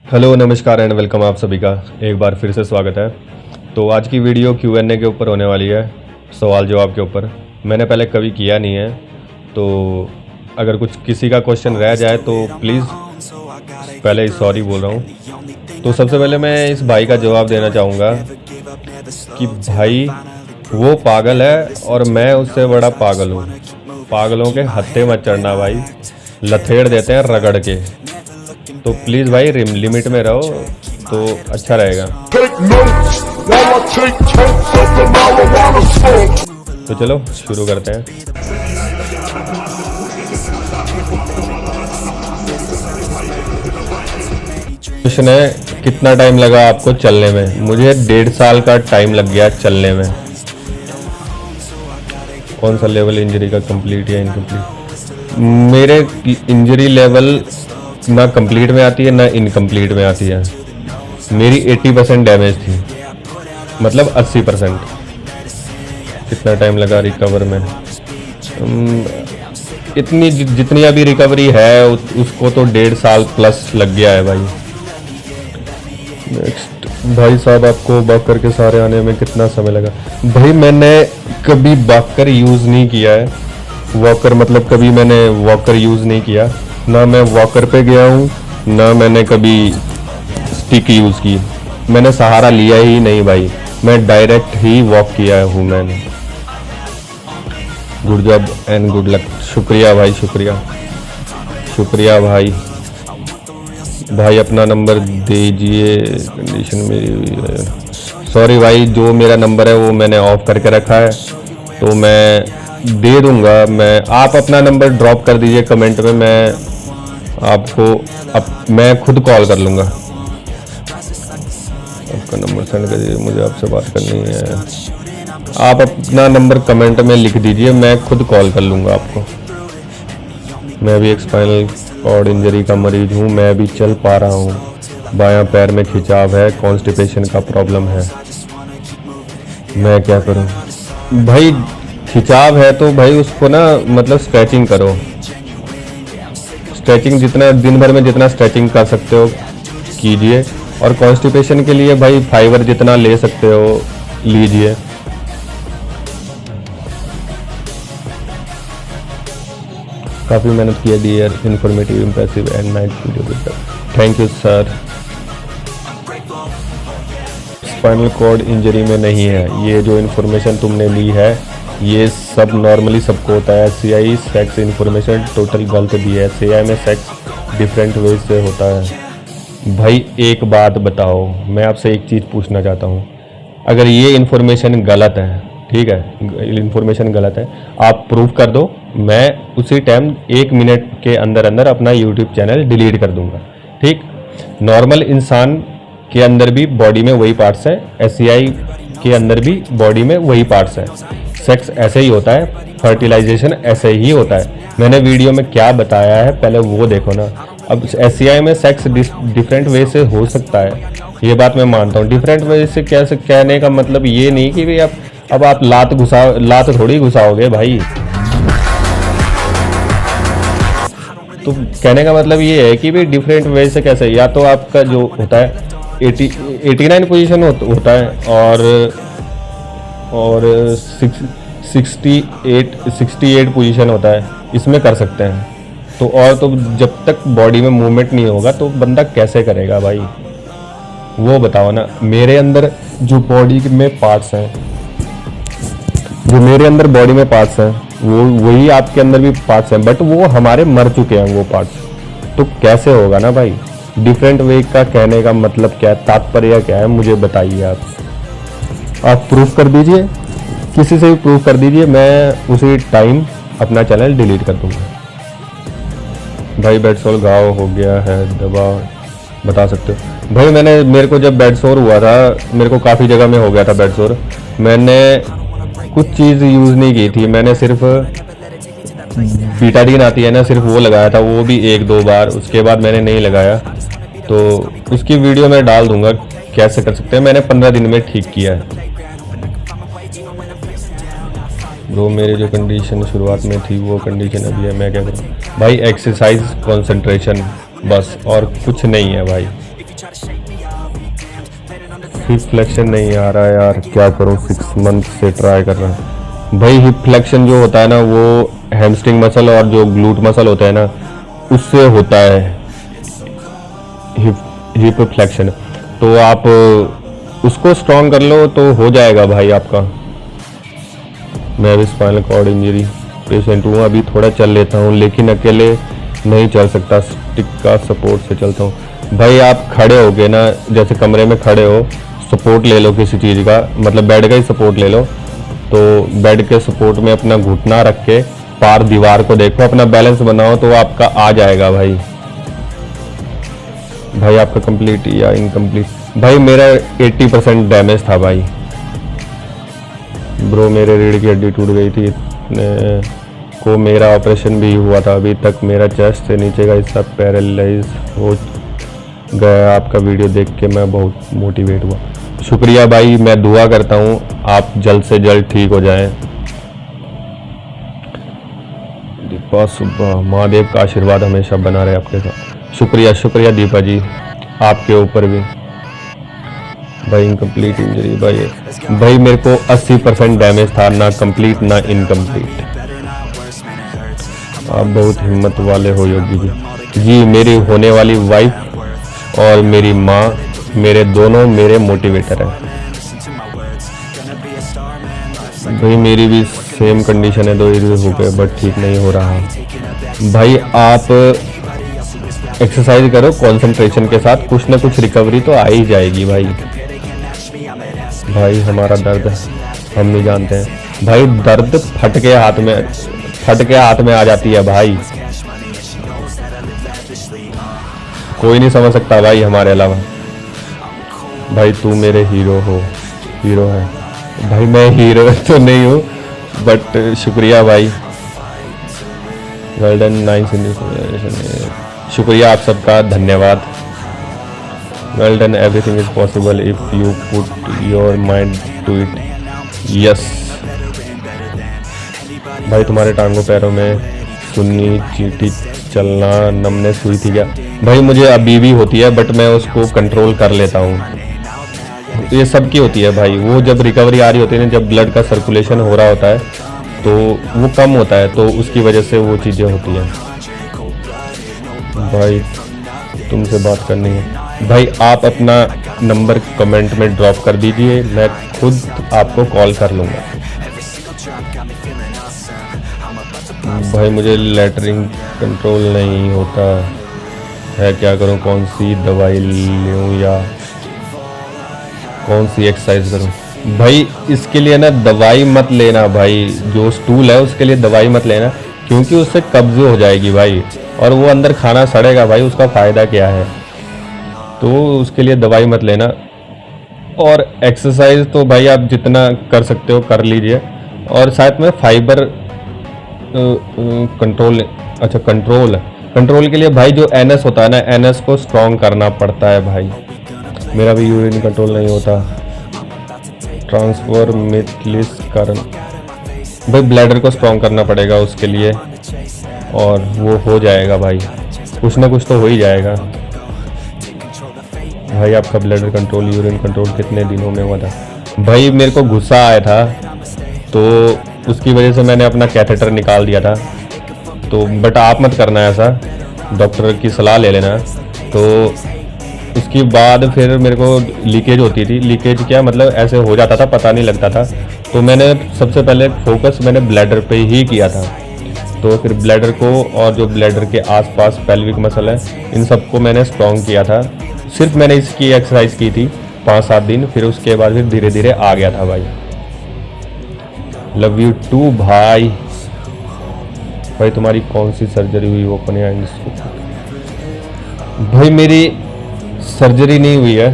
Hello नमस्कार and welcome आप सभी का एक बार फिर से स्वागत है। तो आज की वीडियो Q&A के ऊपर होने वाली है, सवाल जवाब के ऊपर। मैंने पहले कभी किया नहीं है, तो अगर कुछ किसी का क्वेश्चन रह जाए तो प्लीज़ पहले ही सॉरी बोल रहा हूँ। तो सबसे पहले मैं इस भाई का जवाब देना चाहूँगा कि भाई वो पागल है और मैं उससे बड़ा पागल हूँ। पागलों के हत्थे मत चढ़ना भाई, लथेड़ देते हैं रगड़ के। तो प्लीज़ भाई लिमिट में रहो तो अच्छा रहेगा। तो चलो शुरू करते हैं। क्वेश्चन है, कितना टाइम लगा आपको चलने में? मुझे 1.5 साल का टाइम लग गया चलने में। कौन सा लेवल इंजरी का कंप्लीट या इनकम्प्लीट? मेरे इंजरी लेवल ना कंप्लीट में आती है ना इनकम्प्लीट में आती है। मेरी 80% डैमेज थी, मतलब 80%। कितना टाइम लगा रिकवर में? इतनी जितनी अभी रिकवरी है उसको तो 1.5 साल प्लस लग गया है भाई। नेक्स्ट भाई साहब, आपको वॉकर के सारे आने में कितना समय लगा? भाई मैंने कभी वॉकर यूज़ नहीं किया है। वॉकर मतलब कभी मैंने वॉकर यूज़ नहीं किया, ना मैं वॉकर पे गया हूँ ना मैंने कभी स्टिक यूज़ की। मैंने सहारा लिया ही नहीं भाई, मैं डायरेक्ट ही वॉक किया हूँ मैंने। Good job and good luck. शुक्रिया भाई, शुक्रिया भाई। भाई अपना नंबर दीजिए, कंडीशन मेरी हुई है। सॉरी भाई, जो मेरा नंबर है वो मैंने ऑफ करके रखा है, तो मैं दे दूंगा। आप अपना नंबर ड्रॉप कर दीजिए कमेंट में, मैं आपको मैं खुद कॉल कर लूँगा। आपका नंबर सेंड कर दीजिए, मुझे आपसे बात करनी है। आप अपना नंबर कमेंट में लिख दीजिए, मैं खुद कॉल कर लूँगा आपको। मैं भी एक स्पाइनल कॉर्ड इंजरी का मरीज हूँ, मैं भी चल पा रहा हूँ। बायां पैर में खिंचाव है, कॉन्स्टिपेशन का प्रॉब्लम है, मैं क्या करूँ? भाई खिंचाव है तो भाई उसको ना मतलब स्ट्रेचिंग करो। स्ट्रेचिंग जितना दिन भर में जितना स्ट्रेचिंग कर सकते हो कीजिए। और कॉन्स्टिपेशन के लिए भाई फाइबर जितना ले सकते हो लीजिए। काफ़ी मेहनत किया dear, informative, impressive and nice video. Thank you sir. Spinal cord injury में नहीं है, ये जो इन्फॉर्मेशन तुमने ली है ये सब नॉर्मली सबको होता है। SCI सेक्स इन्फॉर्मेशन टोटल गलत दी है। SCI में सेक्स डिफरेंट वे से होता है। भाई एक बात बताओ, मैं आपसे एक चीज़ पूछना चाहता हूँ। अगर ये इन्फॉर्मेशन गलत है, ठीक है, इन्फॉर्मेशन गलत है, आप प्रूफ कर दो, मैं उसी टाइम 1 मिनट के अंदर अंदर अपना YouTube चैनल डिलीट कर दूंगा। ठीक, नॉर्मल इंसान के अंदर भी बॉडी में वही पार्ट्स हैं, SCI के अंदर भी बॉडी में वही पार्ट्स हैं। सेक्स ऐसे ही होता है, फर्टिलाइजेशन ऐसे ही होता है। मैंने वीडियो में क्या बताया है पहले वो देखो ना। अब SCI में सेक्स डिफरेंट वे से हो सकता है, ये बात मैं मानता हूँ। डिफरेंट वे से कैसे कहने का मतलब ये नहीं कि भाई अब आप लात थोड़ी घुसाओगे भाई। तो कहने का मतलब ये है कि भाई डिफरेंट वे से कैसे, या तो आपका जो होता है 89 पोजीशन होता है और 68 पोजीशन होता है, इसमें कर सकते हैं। तो जब तक बॉडी में मूवमेंट नहीं होगा तो बंदा कैसे करेगा भाई, वो बताओ ना। मेरे अंदर जो बॉडी में पार्ट्स हैं, जो मेरे अंदर बॉडी में पार्ट्स हैं वो वही आपके अंदर भी पार्ट्स हैं, बट वो हमारे मर चुके हैं वो पार्ट्स। तो कैसे होगा ना भाई? डिफरेंट वे का कहने का मतलब क्या है, तात्पर्य क्या है, मुझे बताइए। आप प्रूफ कर दीजिए, किसी से भी प्रूफ कर दीजिए, मैं उसी टाइम अपना चैनल डिलीट कर दूंगा। भाई बेड सोल घाव हो गया है, दवा बता सकते हो? भाई मेरे को जब बेड सोर हुआ था, मेरे को काफ़ी जगह में हो गया था बेड सोर। मैंने कुछ चीज़ यूज़ नहीं की थी, मैंने सिर्फ बीटाडीन आती है ना, सिर्फ वो लगाया था, वो भी 1-2 बार। उसके बाद मैंने नहीं लगाया। तो उसकी वीडियो मैं डाल दूंगा कैसे कर सकते हैं। मैंने 15 दिन में ठीक किया है। ब्रो मेरी जो कंडीशन शुरुआत में थी वो कंडीशन अभी है, मैं क्या करूँ? भाई एक्सरसाइज, कंसंट्रेशन, बस और कुछ नहीं है भाई। हिप फ्लेक्शन नहीं आ रहा है यार, क्या करूं, 6 मंथ से ट्राई कर रहा हूं भाई। हिप फ्लेक्शन जो होता है ना वो हैमस्ट्रिंग मसल और जो ग्लूट मसल होता है ना उससे होता है हिप फ्लेक्शन। तो आप उसको स्ट्रॉन्ग कर लो तो हो जाएगा भाई आपका। मैं भी स्पाइनल कॉर्ड इंजरी पेशेंट हूँ, अभी थोड़ा चल लेता हूँ लेकिन अकेले नहीं चल सकता, स्टिक का सपोर्ट से चलता हूँ। भाई आप खड़े हो गए ना, जैसे कमरे में खड़े हो, सपोर्ट ले लो किसी चीज़ का, मतलब बेड का ही सपोर्ट ले लो। तो बेड के सपोर्ट में अपना घुटना रख के पार दीवार को देखो, अपना बैलेंस बनाओ तो आपका आ जाएगा भाई। भाई आपका कंप्लीट या इनकम्प्लीट? भाई मेरा 80% डैमेज था भाई। ब्रो मेरे रीढ़ की हड्डी टूट गई थी, इतने को मेरा ऑपरेशन भी हुआ था, अभी तक मेरा चेस्ट से नीचे का हिस्सा पैरालाइज हो गया। आपका वीडियो देख के मैं बहुत मोटिवेट हुआ। शुक्रिया भाई, मैं दुआ करता हूँ आप जल्द से जल्द ठीक हो जाएं। दीपा सुब्बा, महादेव का आशीर्वाद हमेशा बना रहे आपके साथ। शुक्रिया शुक्रिया दीपा जी, आपके ऊपर भी। भाई इनकम्प्लीट इंजरी भाई मेरे को 80% डैमेज था, ना कंप्लीट ना इनकम्प्लीट। आप बहुत हिम्मत वाले हो योगी जी। जी मेरी होने वाली वाइफ और मेरी माँ मेरे दोनों मेरे मोटिवेटर हैं। भाई मेरी भी सेम कंडीशन है, 2 ईयर हो गए बट ठीक नहीं हो रहा। भाई आप एक्सरसाइज करो कंसंट्रेशन के साथ, कुछ ना कुछ रिकवरी तो आ ही जाएगी भाई। भाई हमारा दर्द हम नहीं जानते हैं भाई, दर्द फट के हाथ में आ जाती है भाई, कोई नहीं समझ सकता भाई हमारे अलावा। भाई तू मेरे हीरो है भाई। मैं हीरो तो नहीं हूँ बट शुक्रिया भाई। Well done, nice Indian. शुक्रिया आप सबका, धन्यवाद। Well done, everything is possible if you put your mind to it. Yes भाई तुम्हारे टांगों पैरों में सुन्नी चींटी चलना नमनेस हुई थी क्या? भाई मुझे अभी भी होती है बट मैं उसको कंट्रोल कर लेता हूँ। ये सब की होती है भाई, वो जब रिकवरी आ रही होती है ना, जब ब्लड का सर्कुलेशन हो रहा होता है तो वो कम होता है, तो उसकी वजह से वो चीज़ें होती हैं। भाई तुमसे बात करनी है भाई, आप अपना नंबर कमेंट में ड्रॉप कर दीजिए, मैं खुद आपको कॉल कर लूँगा। भाई मुझे लैटरिन कंट्रोल नहीं होता है, क्या करूं? कौन सी दवाई लूं या कौन सी एक्सरसाइज करूं? भाई इसके लिए ना दवाई मत लेना भाई, जो स्टूल है उसके लिए दवाई मत लेना, क्योंकि उससे कब्ज हो जाएगी भाई और वो अंदर खाना सड़ेगा भाई, उसका फ़ायदा क्या है? तो उसके लिए दवाई मत लेना। और एक्सरसाइज तो भाई आप जितना कर सकते हो कर लीजिए, और साथ में फाइबर कंट्रोल के लिए भाई जो एनएस होता है ना, एनएस को स्ट्रॉन्ग करना पड़ता है भाई। मेरा भी यूरिन कंट्रोल नहीं होता, ट्रांसफर मिथलिस कारण। भाई ब्लैडर को स्ट्रॉन्ग करना पड़ेगा उसके लिए, और वो हो जाएगा भाई, कुछ ना कुछ तो हो ही जाएगा। भाई आपका ब्लैडर कंट्रोल, यूरिन कंट्रोल कितने दिनों में हुआ था? भाई मेरे को गुस्सा आया था तो उसकी वजह से मैंने अपना कैथेटर निकाल दिया था। तो बट आप मत करना ऐसा, डॉक्टर की सलाह ले लेना। तो उसके बाद फिर मेरे को लीकेज होती थी, लीकेज क्या मतलब ऐसे हो जाता था, पता नहीं लगता था। तो मैंने सबसे पहले फोकस मैंने ब्लैडर पे ही किया था। तो फिर ब्लैडर को और जो ब्लैडर के आसपास पेल्विक मसल है, इन सबको मैंने स्ट्रॉन्ग किया था। सिर्फ मैंने इसकी एक्सरसाइज की थी 5-7 दिन, फिर उसके बाद फिर धीरे धीरे आ गया था भाई। लव यू टू भाई। भाई तुम्हारी कौन सी सर्जरी हुई ओपन आइज? भाई मेरी सर्जरी नहीं हुई है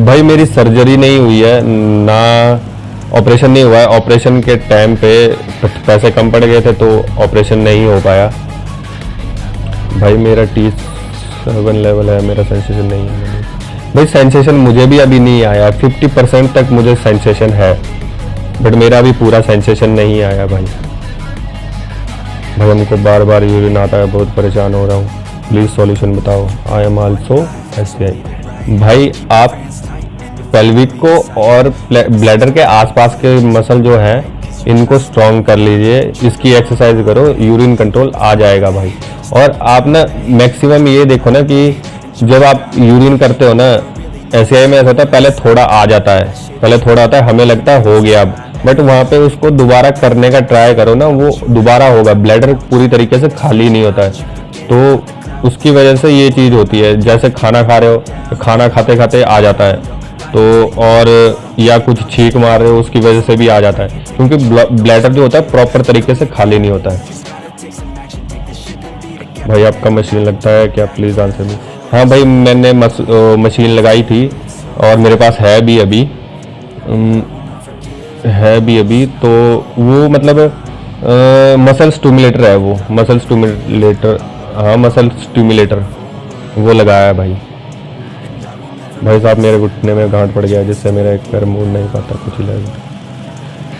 भाई, मेरी सर्जरी नहीं हुई है ना, ऑपरेशन नहीं हुआ है। ऑपरेशन के टाइम पे पैसे कम पड़ गए थे तो ऑपरेशन नहीं हो पाया। भाई मेरा T7 लेवल है, मेरा सेंसेशन नहीं है भाई। सेंसेशन मुझे भी अभी नहीं आया, 50% तक मुझे सेंसेशन है बट मेरा भी पूरा सेंसेशन नहीं आया भाई। भाई हमको बार बार यूरिन आता है, बहुत परेशान हो रहा हूँ। प्लीज़ सॉल्यूशन बताओ। I am also SCI। भाई आप पेल्विक को और ब्लैडर के आसपास के मसल जो है इनको स्ट्रॉन्ग कर लीजिए, इसकी एक्सरसाइज करो, यूरिन कंट्रोल आ जाएगा भाई। और आप ना मैक्सिमम ये देखो ना कि जब आप यूरिन करते हो ना, SCI में ऐसा होता है पहले थोड़ा आ जाता है, पहले थोड़ा आता है, हमें लगता है हो गया अब, बट वहाँ पे उसको दोबारा करने का ट्राई करो ना, वो दोबारा होगा। ब्लैडर पूरी तरीके से खाली नहीं होता है, तो उसकी वजह से ये चीज़ होती है। जैसे खाना खा रहे हो तो खाना खाते खाते आ जाता है, तो और या कुछ छींक मार रहे हो उसकी वजह से भी आ जाता है, क्योंकि ब्लैडर जो होता है प्रॉपर तरीके से खाली नहीं होता है। भाई आपका मशीन लगता है क्या, प्लीज़ आंसर मी। हाँ भाई मैंने मशीन लगाई थी और मेरे पास है भी अभी, तो वो मतलब मसल स्टिमुलेटर है, वो मसल स्टिमुलेटर, हाँ मसल स्टिमुलेटर वो लगाया है भाई। भाई साहब मेरे घुटने में गांठ पड़ गया जिससे मेरा एक पैर मुड़ नहीं पाता, कुछ इलाज।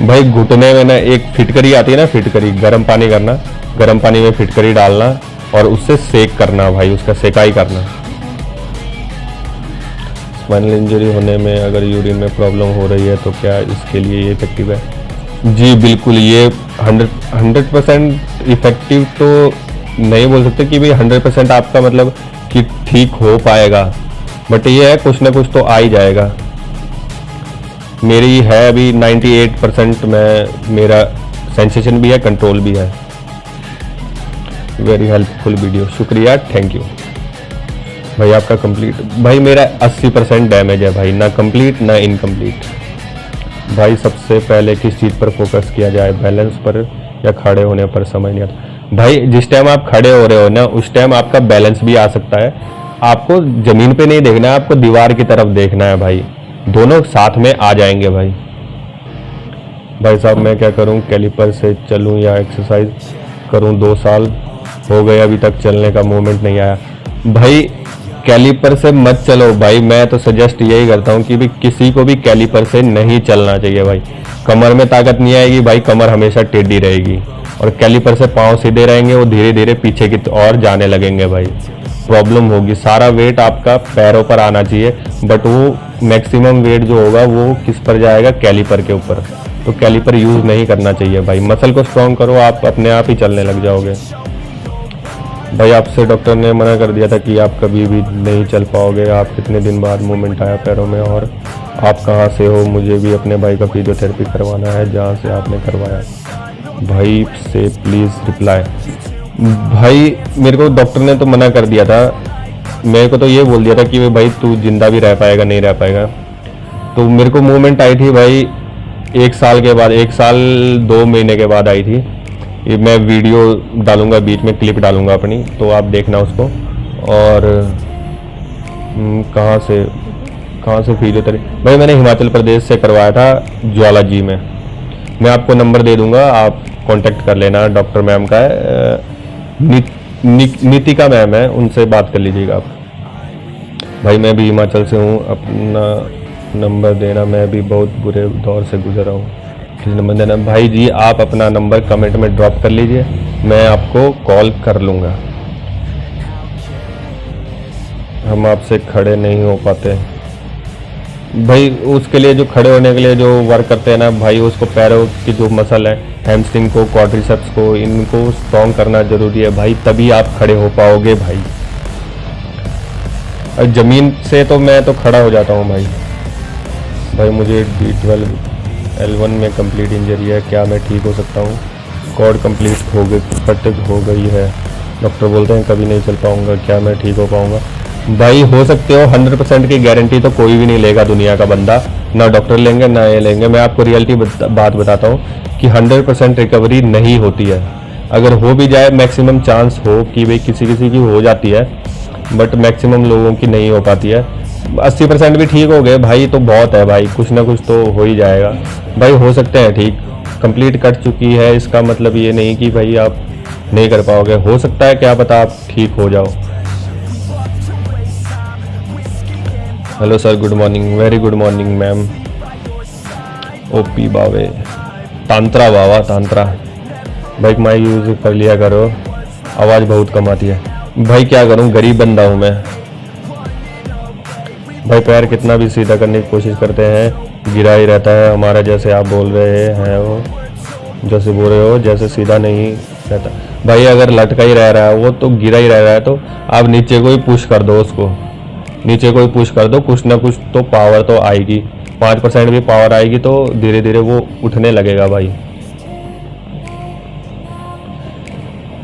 भाई घुटने में ना एक फिटकरी आती है ना, फिटकरी, गर्म पानी करना, गर्म पानी में फिटकरी डालना और उससे सेक करना भाई, उसका सेकाई करना। स्पाइनल इंजरी होने में अगर यूरिन में प्रॉब्लम हो रही है तो क्या इसके लिए ये इफेक्टिव है? जी बिल्कुल, ये 100% इफेक्टिव तो नहीं बोल सकते कि भाई 100% आपका मतलब कि ठीक हो पाएगा, बट ये है कुछ ना कुछ तो आ ही जाएगा। मेरी है अभी 98% में, मेरा सेंसेशन भी है, कंट्रोल भी है। वेरी हेल्पफुल वीडियो, शुक्रिया, थैंक यू। भाई आपका कंप्लीट, भाई मेरा 80% डैमेज है भाई, ना कंप्लीट ना इनकम्प्लीट। भाई सबसे पहले किस चीज़ पर फोकस किया जाए, बैलेंस पर या खड़े होने पर, समझ नहीं आता। भाई जिस टाइम आप खड़े हो रहे हो ना उस टाइम आपका बैलेंस भी आ सकता है, आपको जमीन पे नहीं देखना है, आपको दीवार की तरफ देखना है भाई, दोनों साथ में आ जाएंगे भाई। भाई साहब मैं क्या करूं, कैलिपर से चलूं या एक्सरसाइज करूं? 2 साल हो गए अभी तक चलने का मूवमेंट नहीं आया। भाई कैलिपर से मत चलो भाई, मैं तो सजेस्ट यही करता हूं कि भी किसी को भी कैलिपर से नहीं चलना चाहिए भाई। कमर में ताकत नहीं आएगी भाई, कमर हमेशा टेढ़ी रहेगी, और कैलिपर से पाँव सीधे रहेंगे, वो धीरे धीरे पीछे की ओर जाने लगेंगे भाई, प्रॉब्लम होगी। सारा वेट आपका पैरों पर आना चाहिए, बट वो मैक्सिमम वेट जो होगा वो किस पर जाएगा, कैलिपर के ऊपर। तो कैलिपर यूज़ नहीं करना चाहिए भाई। मसल को स्ट्रॉन्ग करो, आप अपने आप ही चलने लग जाओगे। भाई आपसे डॉक्टर ने मना कर दिया था कि आप कभी भी नहीं चल पाओगे, आप कितने दिन बाद मूवमेंट आया पैरों में, और आप कहाँ से हो? मुझे भी अपने भाई का फिजियोथेरेपी करवाना है जहाँ से आपने करवाया। भाई से प्लीज़ रिप्लाई। भाई मेरे को डॉक्टर ने तो मना कर दिया था, मेरे को तो ये बोल दिया था कि भाई तू जिंदा भी रह पाएगा नहीं रह पाएगा। तो मेरे को मूवमेंट आई थी भाई 1 साल के बाद, 1 साल 2 महीने के बाद आई थी। ये मैं वीडियो डालूंगा, बीच में क्लिप डालूंगा अपनी, तो आप देखना उसको। और कहाँ से फिजियोथेरेपी? भाई मैंने हिमाचल प्रदेश से करवाया था, ज्वाला जी में। मैं आपको नंबर दे दूंगा, आप कांटेक्ट कर लेना, डॉक्टर मैम का है, नीतिका मैम है, उनसे बात कर लीजिएगा आप। भाई मैं भी हिमाचल से हूँ, अपना नंबर देना, मैं भी बहुत बुरे दौर से गुजरा हूँ, नंबर देना। भाई जी आप अपना नंबर कमेंट में ड्रॉप कर लीजिए, मैं आपको कॉल कर लूँगा। हम आपसे खड़े नहीं हो पाते भाई, उसके लिए जो खड़े होने के लिए जो वर्क करते हैं ना भाई, उसको पैरों की जो मसल है, हैमस्ट्रिंग को, क्वाड्रिसेप्स को, इनको स्ट्रॉन्ग करना जरूरी है भाई, तभी आप खड़े हो पाओगे भाई। और ज़मीन से तो मैं तो खड़ा हो जाता हूँ भाई। भाई मुझे D12 L1 में कंप्लीट इंजरी है, क्या मैं ठीक हो सकता हूँ? कॉर्ड कंप्लीट हो गई, कट हो गई है, डॉक्टर बोलते हैं कभी नहीं चल पाऊँगा, क्या मैं ठीक हो पाऊँगा? भाई हो सकते हो, 100% की गारंटी तो कोई भी नहीं लेगा दुनिया का बंदा, ना डॉक्टर लेंगे ना ये लेंगे। मैं आपको रियलिटी बात बताता हूँ कि 100% रिकवरी नहीं होती है। अगर हो भी जाए, मैक्सिमम चांस हो कि भाई किसी की हो जाती है, बट मैक्सिमम लोगों की नहीं हो पाती है। 80% भी ठीक हो गए भाई तो बहुत है भाई, कुछ ना कुछ तो हो ही जाएगा भाई। हो सकते हैं ठीक, कंप्लीट कट चुकी है, इसका मतलब ये नहीं कि भाई आप नहीं कर पाओगे, हो सकता है, क्या पता आप ठीक हो जाओ। Hello sir, good morning. Very good morning ma'am. OP बावे, तांत्रा बाबा, तांत्रा। भाई माइक यूज़ कर लिया करो, आवाज़ बहुत कम आती है। भाई क्या करूं, गरीब बंदा हूं मैं भाई। पैर कितना भी सीधा करने की कोशिश करते हैं गिरा ही रहता है हमारा। जैसे आप बोल रहे हैं वो, जैसे बोल रहे हो जैसे सीधा नहीं रहता भाई। अगर लटका ही रह रहा है वो तो गिरा ही रह रहा है, तो आप नीचे को ही पुश कर दो उसको, नीचे को ही पुश कर दो। कुछ ना कुछ तो पावर तो आएगी, 5% भी पावर आएगी तो धीरे धीरे वो उठने लगेगा भाई।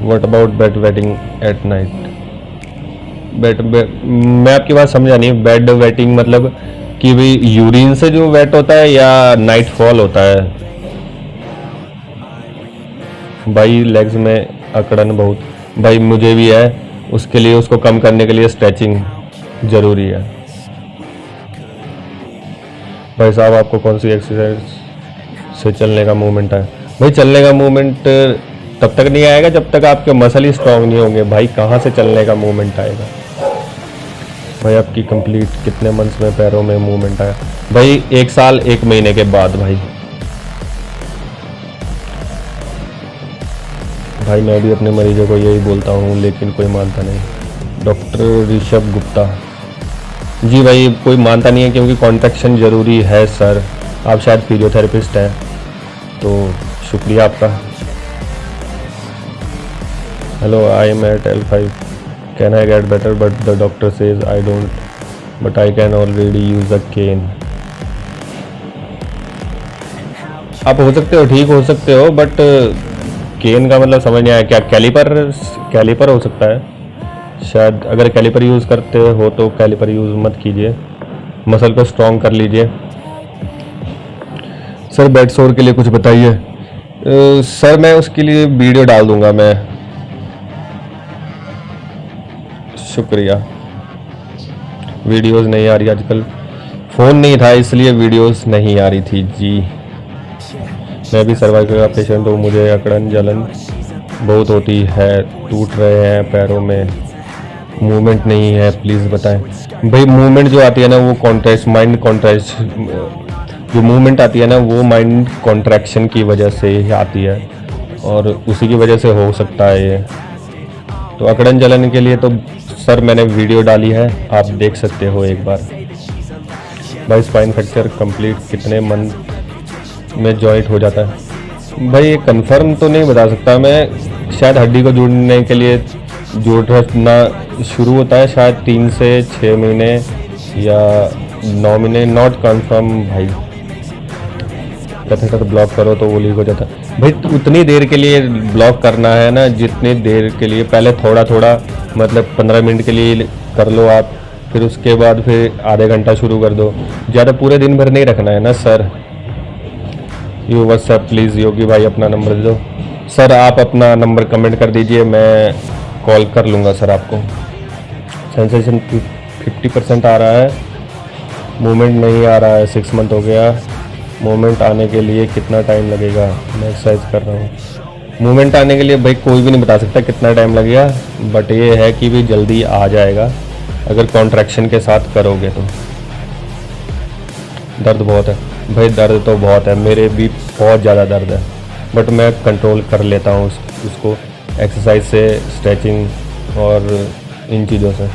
What about bed wetting at night? मैं आपकी बात समझा नहीं। बेड वेटिंग मतलब कि भाई यूरिन से जो वेट होता है या नाइट फॉल होता है? भाई लेग्स में अकड़न बहुत भाई मुझे भी है, उसके लिए उसको कम करने के लिए स्ट्रेचिंग ज़रूरी है। भाई साहब आपको कौन सी एक्सरसाइज से चलने का मूवमेंट है? भाई चलने का मूवमेंट तब तक नहीं आएगा जब तक आपके मसल ही स्ट्रांग नहीं होंगे भाई। कहाँ से चलने का मूवमेंट आएगा भाई? आपकी कंप्लीट कितने मंथ्स में पैरों में मूवमेंट आया? भाई 1 साल 1 महीने के बाद भाई। भाई मैं भी अपने मरीजों को यही बोलता हूँ लेकिन कोई मानता नहीं। डॉक्टर ऋषभ गुप्ता जी भाई कोई मानता नहीं है क्योंकि कॉन्ट्रैक्शन ज़रूरी है सर। आप शायद फिजियोथेरेपिस्ट हैं, तो शुक्रिया आपका। Hello, I am at L5, can I get better but the doctor says I don't, but I can already use a cane. आप हो सकते हो, ठीक हो सकते हो, बट केन का मतलब समझ नहीं आया। क्या कैलिपर हो सकता है शायद? अगर कैलिपर यूज़ करते हो तो कैलिपर यूज़ मत कीजिए, मसल को स्ट्रॉन्ग कर लीजिए। सर बेड सोर के लिए कुछ बताइए। सर मैं उसके लिए वीडियो डाल दूंगा मैं, शुक्रिया। वीडियोस नहीं आ रही आजकल, फ़ोन नहीं था इसलिए वीडियोस नहीं आ रही थी जी। मैं भी सर्वाइकल का पेशेंट हूँ, मुझे अकड़न जलन बहुत होती है, टूट रहे हैं पैरों में, मूवमेंट नहीं है, प्लीज़ बताएं। भाई मूवमेंट जो आती है ना वो कॉन्ट्रैक्ट, माइंड कॉन्ट्रैक्ट, जो मूवमेंट आती है ना वो माइंड कॉन्ट्रैक्शन की वजह से ही आती है और उसी की वजह से हो सकता है ये। तो अकड़न जलन के लिए तो सर मैंने वीडियो डाली है, आप देख सकते हो एक बार। भाई स्पाइन फ्रैक्चर कंप्लीट कितने मंथ में जॉइंट हो जाता है? भाई ये कंफर्म तो नहीं बता सकता मैं, शायद हड्डी को जोड़ने के लिए जोड़ना शुरू होता है शायद 3 से 6 महीने या 9 महीने, नॉट कंफर्म भाई। कैथेटर ब्लॉक करो तो वो लीक हो जाता है भाई। उतनी देर के लिए ब्लॉक करना है ना जितनी देर के लिए, पहले थोड़ा थोड़ा मतलब 15 मिनट के लिए कर लो आप, फिर उसके बाद फिर आधे घंटा शुरू कर दो, ज़्यादा पूरे दिन भर नहीं रखना है ना सर। यू व्हाट्सएप प्लीज़ योगी भाई अपना नंबर दे दो। सर आप अपना नंबर कमेंट कर दीजिए, मैं कॉल कर लूँगा सर आपको। सेंसेशन 50% आ रहा है, मूवमेंट नहीं आ रहा है, 6 मंथ हो गया। मूवमेंट आने के लिए कितना टाइम लगेगा? मैं एक्सरसाइज कर रहा हूँ। मूवमेंट आने के लिए भाई कोई भी नहीं बता सकता कितना टाइम लगेगा, बट ये है कि भी जल्दी आ जाएगा अगर कॉन्ट्रैक्शन के साथ करोगे तो। दर्द बहुत है भाई, दर्द तो बहुत है, मेरे भी बहुत ज़्यादा दर्द है, बट मैं कंट्रोल कर लेता हूँ उसको एक्सरसाइज से, स्ट्रेचिंग और इन चीज़ों से।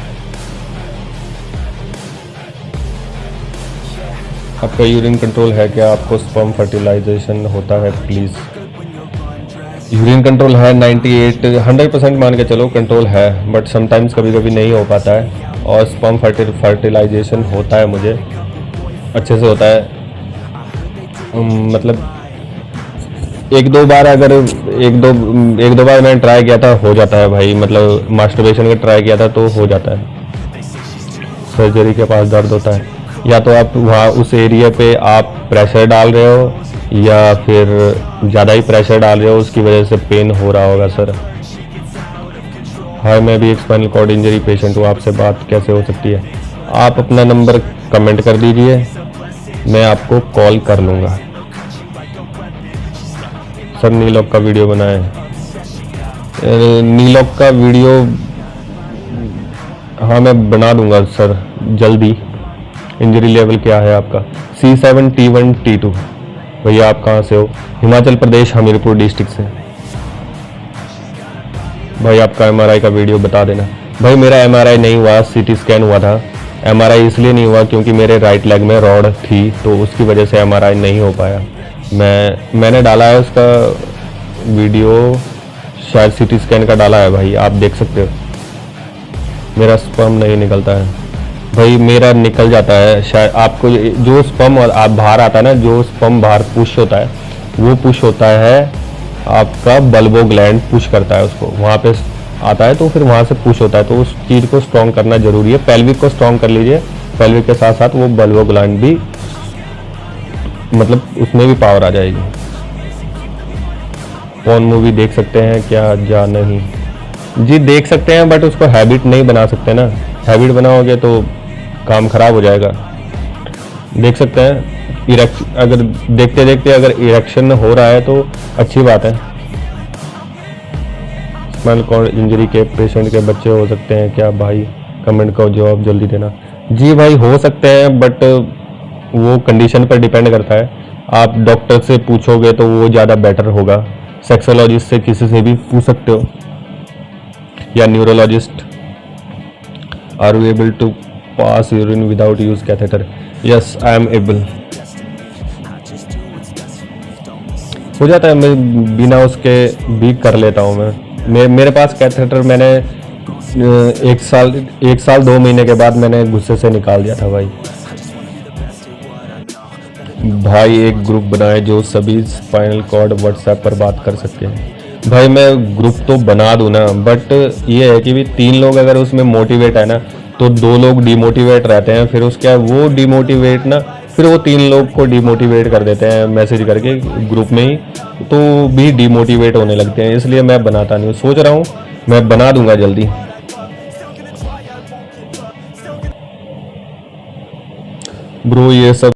आपका यूरिन कंट्रोल है क्या? आपको स्पर्म फर्टिलाइजेशन होता है प्लीज़? यूरिन कंट्रोल है 98 100% मान के चलो कंट्रोल है, बट समटाइम्स कभी कभी नहीं हो पाता है। और स्पर्म फर्टिलाइजेशन होता है मुझे, अच्छे से होता है। मतलब एक दो बार मैंने ट्राई किया था, हो जाता है भाई। मतलब मास्टरबेशन का ट्राई किया था तो हो जाता है। सर्जरी के पास दर्द होता है, या तो आप वहाँ उस एरिया पे आप प्रेशर डाल रहे हो या फिर ज़्यादा ही प्रेशर डाल रहे हो, उसकी वजह से पेन हो रहा होगा सर। हाय, मैं भी एक स्पाइनल कॉर्ड इंजरी पेशेंट हूँ, आपसे बात कैसे हो सकती है? आप अपना नंबर कमेंट कर दीजिए, मैं आपको कॉल कर लूँगा। सर नीलॉक का वीडियो बनाएं। नीलॉक का वीडियो हाँ मैं बना दूंगा सर जल्दी। इंजरी लेवल क्या है आपका? C7T1T2। भैया आप कहाँ से हो? हिमाचल प्रदेश, हमीरपुर डिस्ट्रिक्ट से। भाई आपका MRI का वीडियो बता देना। भाई मेरा एमआरआई नहीं हुआ, सीटी स्कैन हुआ था। एमआरआई इसलिए नहीं हुआ क्योंकि मेरे राइट लेग में रॉड थी, तो उसकी वजह से एमआरआई नहीं हो पाया। मैंने डाला है उसका वीडियो, शायद सीटी स्कैन का डाला है भाई, आप देख सकते हो। मेरा स्पर्म नहीं निकलता है भाई, मेरा निकल जाता है शायद। आपको जो स्पर्म और आप बाहर आता है ना, जो स्पर्म बाहर पुश होता है, वो पुश होता है आपका बल्बो ग्लैंड पुश करता है उसको, वहाँ पे आता है तो फिर वहाँ से पुश होता है। तो उस चीज़ को स्ट्रॉन्ग करना जरूरी है। पेल्विक को स्ट्रॉन्ग कर लीजिए, पेल्विक के साथ साथ वो बल्बो ग्लैंड भी, मतलब उसमें भी पावर आ जाएगी। कौन मूवी देख सकते हैं क्या या नहीं? जी देख सकते हैं, बट उसको हैबिट नहीं बना सकते ना। हैबिट बनाओगे तो काम खराब हो जाएगा। देख सकते हैं, अगर देखते देखते अगर इरेक्शन हो रहा है तो अच्छी बात है। स्पाइनल कॉर्ड इंजरी के पेशेंट के बच्चे हो सकते हैं क्या भाई? कमेंट का जवाब जल्दी देना। जी भाई हो सकते हैं, बट वो कंडीशन पर डिपेंड करता है। आप डॉक्टर से पूछोगे तो वो ज़्यादा बेटर होगा। सेक्सोलॉजिस्ट से किसी से भी पूछ सकते हो, या neurologist. Are you able to pass urine without use catheter? Yes I am able. हो जाता है, मैं बिना उसके भी कर लेता हूँ। मेरे पास कैथेटर मैंने एक साल 2 महीने के बाद मैंने गुस्से से निकाल दिया था भाई। भाई एक ग्रुप बनाए जो सभी स्पाइनल कॉर्ड व्हाट्सएप पर बात कर सकते हैं। भाई मैं ग्रुप तो बना दूं ना, बट ये है कि भी 3 लोग अगर उसमें मोटिवेट है ना, तो 2 लोग डिमोटिवेट रहते हैं। फिर उसके वो डिमोटिवेट ना, फिर वो 3 लोग को डिमोटिवेट कर देते हैं मैसेज करके ग्रुप में ही, तो भी डिमोटिवेट होने लगते हैं। इसलिए मैं बनाता नहीं हूँ। सोच रहा हूँ मैं बना दूंगा जल्दी। ब्रो ये सब